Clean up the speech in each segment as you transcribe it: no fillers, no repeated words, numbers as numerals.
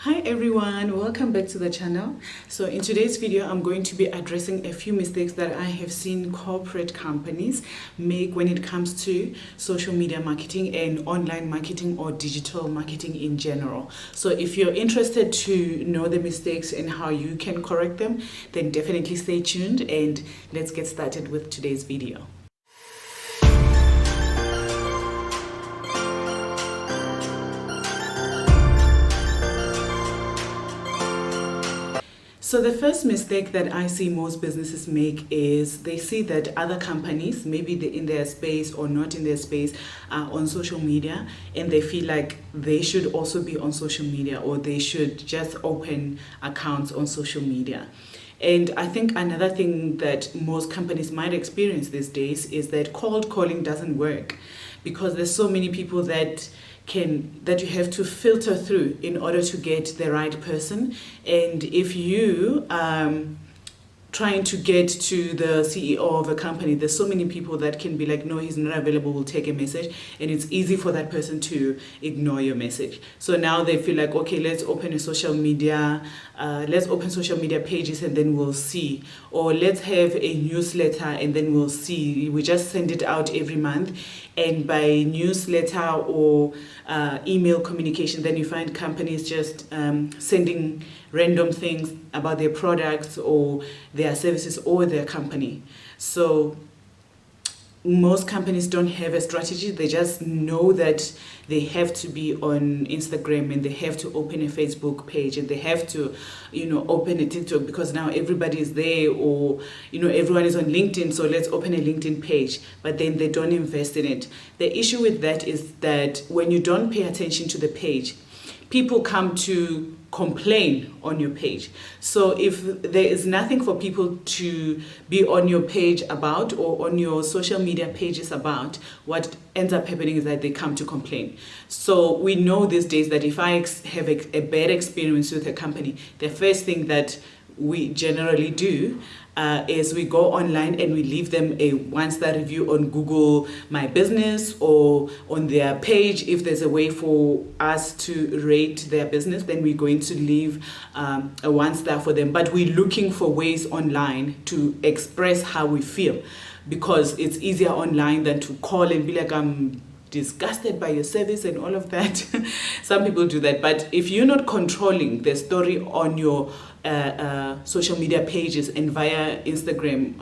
Hi everyone, welcome back to the channel. So in today's video I'm going to be addressing a few mistakes that I have seen corporate companies make when it comes to social media marketing and online marketing or digital marketing in general. So if you're interested to know the mistakes and how you can correct them, then definitely stay tuned and let's get started with today's video. So the first mistake that I see most businesses make is they see that other companies, maybe in their space or not in their space, are on social media, and they feel like they should also be on social media, or they should just open accounts on social media. And I think another thing that most companies might experience these days is that cold calling doesn't work, because there's so many people that you have to filter through in order to get the right person. And if you trying to get to the CEO of a company, there's so many people that can be like, no, he's not available, we'll take a message, and it's easy for that person to ignore your message. So now they feel like, okay, let's open social media pages and then we'll see, or let's have a newsletter and then we'll see. We just send it out every month, and by newsletter or email communication, then you find companies just sending random things about their products or their services or their company. So most companies don't have a strategy. They just know that they have to be on Instagram, and they have to open a Facebook page, and they have to, open a TikTok, because now everybody is there, or, everyone is on LinkedIn, so let's open a LinkedIn page. But then they don't invest in it. The issue with that is that when you don't pay attention to the page, people come to complain on your page. So if there is nothing for people to be on your page about, or on your social media pages about, what ends up happening is that they come to complain. So we know these days that if I have a bad experience with a company, the first thing that we generally do is we go online and we leave them a 1-star review on Google My Business, or on their page. If there's a way for us to rate their business, then we're going to leave a 1-star for them. But we're looking for ways online to express how we feel, because it's easier online than to call and be like, I'm disgusted by your service and all of that. Some people do that. But if you're not controlling the story on your social media pages and via Instagram,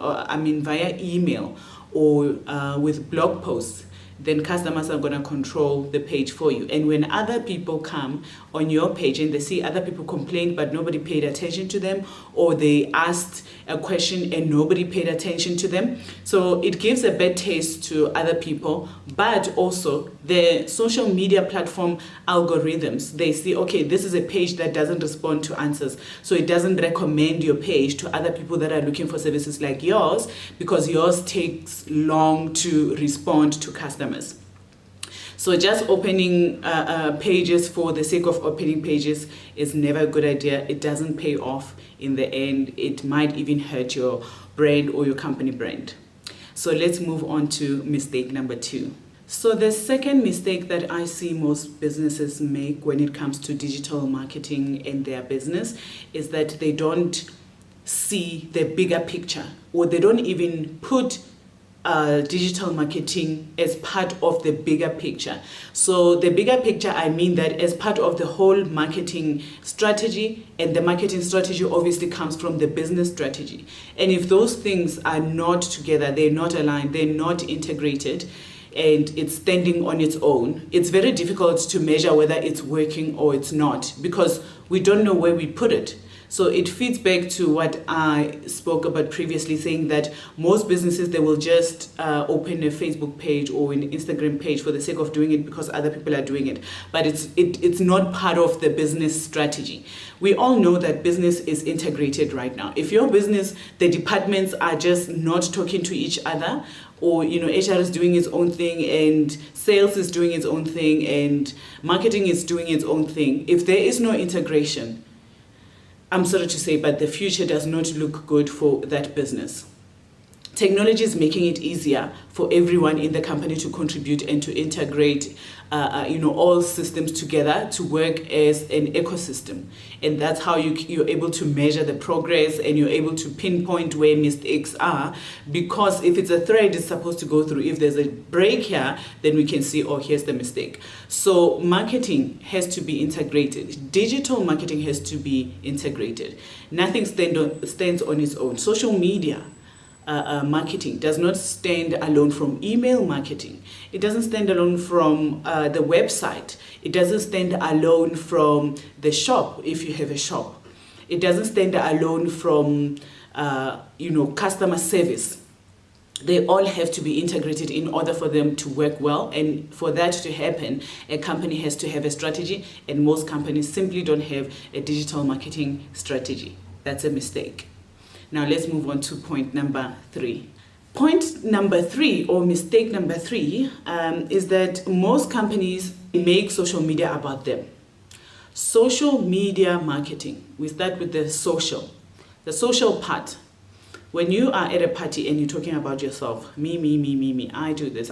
via email, or with blog posts, then customers are going to control the page for you. And when other people come on your page and they see other people complain but nobody paid attention to them, or they asked a question and nobody paid attention to them, so it gives a bad taste to other people. But also the social media platform algorithms, they see, okay, this is a page that doesn't respond to answers, so it doesn't recommend your page to other people that are looking for services like yours, because yours takes long to respond to customers. So just opening pages for the sake of opening pages is never a good idea. It doesn't pay off in the end. It might even hurt your brand or your company brand. So let's move on to mistake number 2. So the second mistake that I see most businesses make when it comes to digital marketing in their business is that they don't see the bigger picture, or they don't even put digital marketing as part of the bigger picture. So the bigger picture, I mean that as part of the whole marketing strategy, and the marketing strategy obviously comes from the business strategy. And if those things are not together, they're not aligned, they're not integrated, and it's standing on its own, it's very difficult to measure whether it's working or it's not, because we don't know where we put it. So it feeds back to what I spoke about previously, saying that most businesses, they will just open a Facebook page or an Instagram page for the sake of doing it because other people are doing it. But it's not part of the business strategy. We all know that business is integrated right now. If your business, the departments are just not talking to each other, or HR is doing its own thing, and sales is doing its own thing, and marketing is doing its own thing, if there is no integration, I'm sorry to say, but the future does not look good for that business. Technology is making it easier for everyone in the company to contribute and to integrate, all systems together to work as an ecosystem. And that's how you're able to measure the progress, and you're able to pinpoint where mistakes are. Because if it's a thread it's supposed to go through, if there's a break here, then we can see, oh, here's the mistake. So marketing has to be integrated. Digital marketing has to be integrated. Nothing stands on its own. Social media marketing does not stand alone from email marketing. It doesn't stand alone from the website. It doesn't stand alone from the shop if you have a shop. It doesn't stand alone from customer service. They all have to be integrated in order for them to work well. And for that to happen, a company has to have a strategy, and most companies simply don't have a digital marketing strategy. That's a mistake. Now let's move on to point number 3. Point number 3, or mistake number 3, is that most companies make social media about them. Social media marketing. We start with the social part. When you are at a party and you're talking about yourself, me, I do this,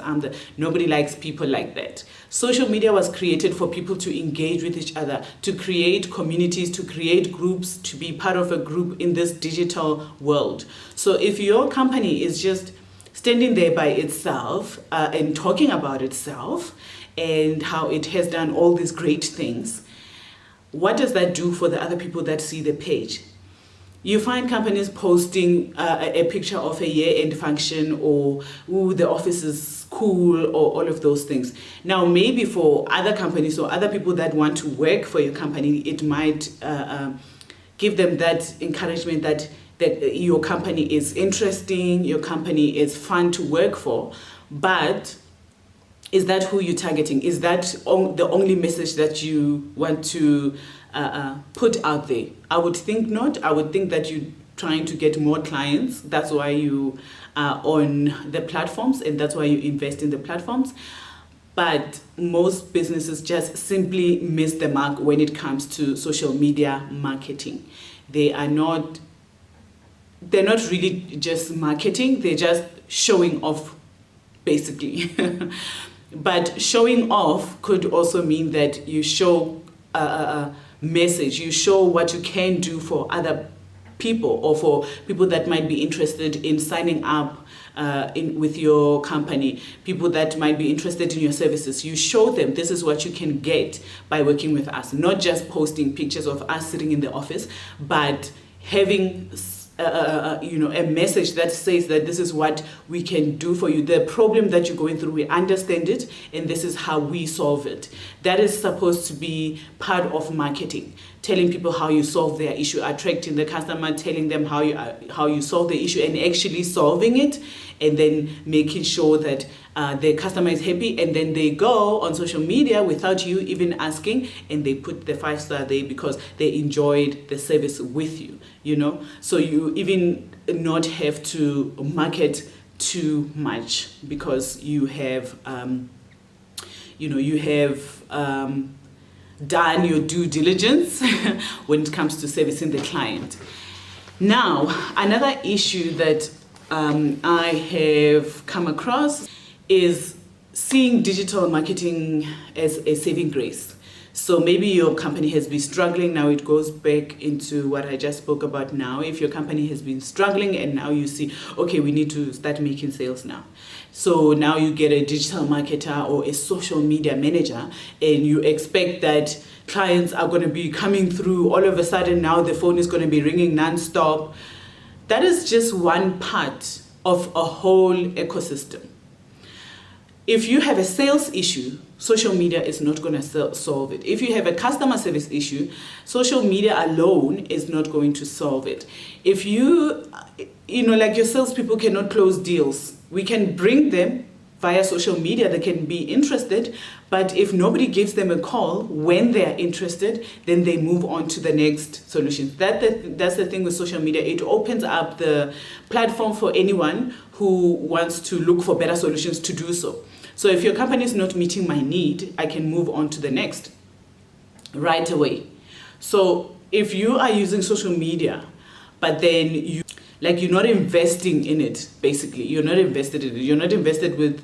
nobody likes people like that. Social media was created for people to engage with each other, to create communities, to create groups, to be part of a group in this digital world. So if your company is just standing there by itself and talking about itself and how it has done all these great things, what does that do for the other people that see the page? You find companies posting a picture of a year-end function, or the office is cool, or all of those things. Now, maybe for other companies or other people that want to work for your company, it might give them that encouragement that your company is interesting, your company is fun to work for. But is that who you're targeting? Is that the only message that you want to put out there? I would think not. I would think that you're trying to get more clients. That's why you are on the platforms, and that's why you invest in the platforms. But most businesses just simply miss the mark when it comes to social media marketing. They're not really just marketing, they're just showing off, basically. But showing off could also mean that you show a message, you show what you can do for other people, or for people that might be interested in signing up with your company, people that might be interested in your services. You show them this is what you can get by working with us, not just posting pictures of us sitting in the office, but having a message that says that this is what we can do for you. The problem that you're going through, we understand it, and this is how we solve it. That is supposed to be part of marketing, telling people how you solve their issue, attracting the customer, telling them how you solve the issue, and actually solving it, and then making sure that the customer is happy, and then they go on social media without you even asking, and they put the 5-star there because they enjoyed the service with you, So you even not have to market too much, because you have done your due diligence when it comes to servicing the client. Now, another issue that I have come across is seeing digital marketing as a saving grace. So maybe your company has been struggling. Now it goes back into what I just spoke about now. If your company has been struggling and now you see, okay, we need to start making sales now. So now you get a digital marketer or a social media manager, and you expect that clients are going to be coming through all of a sudden. Now the phone is going to be ringing nonstop. That is just one part of a whole ecosystem. If you have a sales issue, social media is not going to solve it. If you have a customer service issue, social media alone is not going to solve it. If you like your salespeople cannot close deals, we can bring them via social media. They can be interested, but if nobody gives them a call when they're interested, then they move on to the next solution. That's the thing with social media. It opens up the platform for anyone who wants to look for better solutions to do so. So if your company is not meeting my need, I can move on to the next right away. So if you are using social media, but then Like, you're not investing in it, basically. You're not invested in it. You're not invested with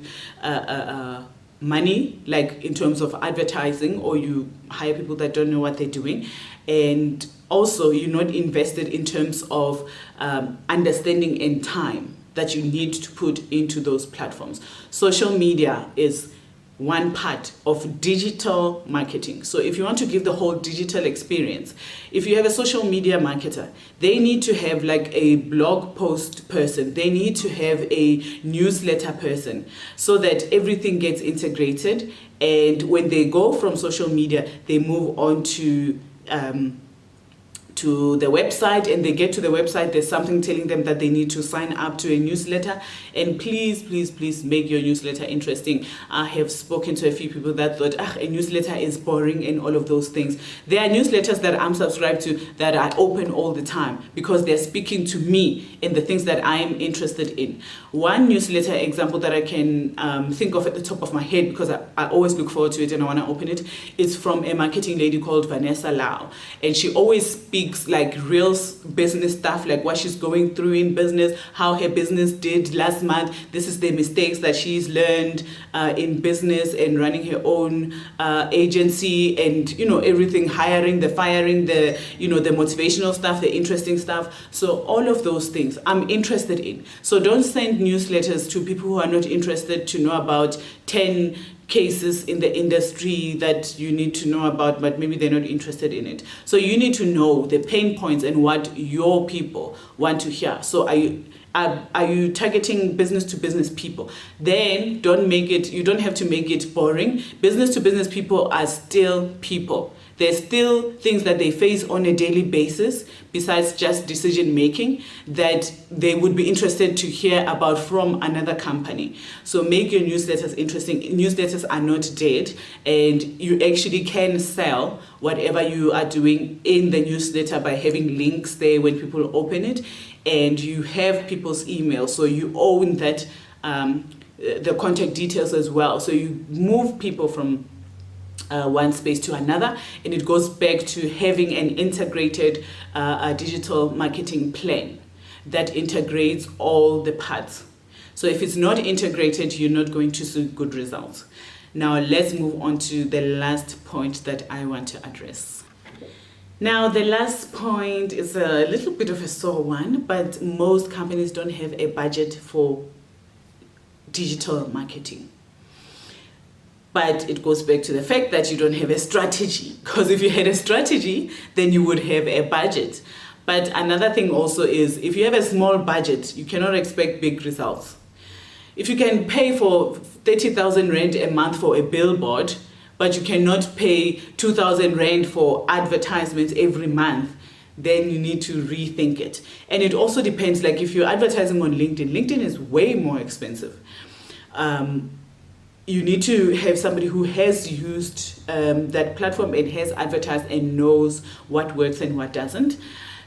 money, like in terms of advertising, or you hire people that don't know what they're doing. And also, you're not invested in terms of understanding and time that you need to put into those platforms. Social media is one part of digital marketing. So if you want to give the whole digital experience, if you have a social media marketer, they need to have like a blog post person, they need to have a newsletter person, so that everything gets integrated. And when they go from social media, they move on to the website, and they get to the website, there's something telling them that they need to sign up to a newsletter. And please make your newsletter interesting. I have spoken to a few people that thought, a newsletter is boring and all of those things. There are newsletters that I'm subscribed to that I open all the time because they're speaking to me and the things that I'm interested in. One newsletter example that I can think of at the top of my head, because I always look forward to it and I want to open it, is from a marketing lady called Vanessa Lau. And she always speaks like real business stuff, like what she's going through in business, how her business did last month. This is the mistakes that she's learned in business and running her own agency, and everything, hiring, the firing, the the motivational stuff, the interesting stuff. So all of those things I'm interested in. So don't send newsletters to people who are not interested to know about 10 cases in the industry that you need to know about, but maybe they're not interested in it. So you need to know the pain points and what your people want to hear. So are you targeting business to business people? Then you don't have to make it boring. Business to business people are still people. There's still things that they face on a daily basis besides just decision making that they would be interested to hear about from another company. So make your newsletters interesting. Newsletters are not dead, and you actually can sell whatever you are doing in the newsletter by having links there when people open it, and you have people's email, so you own that, the contact details as well. So you move people from one space to another, and it goes back to having an integrated digital marketing plan that integrates all the parts. So if it's not integrated, you're not going to see good results. Now let's move on to the last point that I want to address. Now the last point is a little bit of a sore one, but most companies don't have a budget for digital marketing. But it goes back to the fact that you don't have a strategy, because if you had a strategy, then you would have a budget. But another thing also is, if you have a small budget, you cannot expect big results. If you can pay for 30,000 Rand a month for a billboard, but you cannot pay 2,000 Rand for advertisements every month, then you need to rethink it. And it also depends, like if you're advertising on LinkedIn, LinkedIn is way more expensive. You need to have somebody who has used that platform and has advertised and knows what works and what doesn't.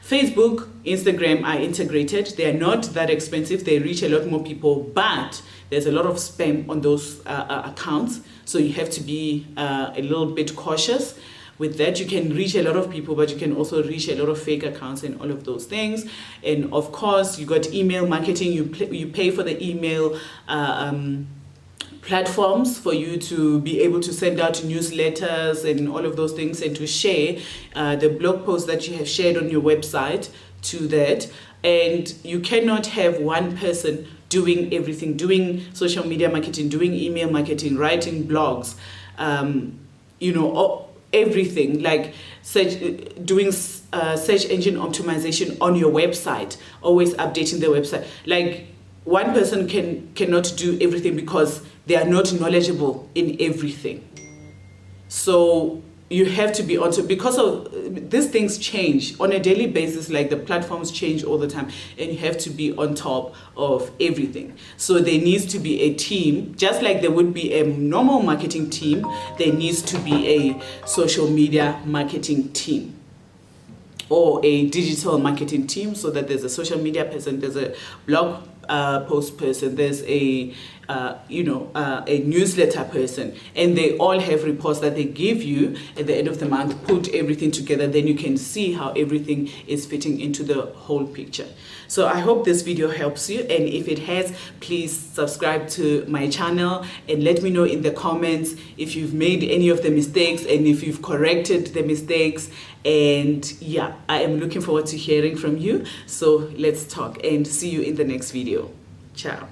Facebook, Instagram are integrated. They are not that expensive. They reach a lot more people, but there's a lot of spam on those accounts. So you have to be a little bit cautious with that. You can reach a lot of people, but you can also reach a lot of fake accounts and all of those things. And of course, you got email marketing. You pay for the email platforms for you to be able to send out newsletters and all of those things, and to share the blog posts that you have shared on your website to that. And you cannot have one person doing everything, doing social media marketing, doing email marketing, writing blogs, everything, like doing search engine optimization on your website, always updating the website. Like, one person cannot do everything because they are not knowledgeable in everything. So you have to be on top, because of these things change on a daily basis, like the platforms change all the time, and you have to be on top of everything. So there needs to be a team, just like there would be a normal marketing team, there needs to be a social media marketing team or a digital marketing team, so that there's a social media person, there's a blog post person, there's a a newsletter person, and they all have reports that they give you at the end of the month, put everything together, then you can see how everything is fitting into the whole picture. So I hope this video helps you, and if it has, please subscribe to my channel and let me know in the comments if you've made any of the mistakes and if you've corrected the mistakes. And yeah, I am looking forward to hearing from you. So let's talk and see you in the next video. Ciao.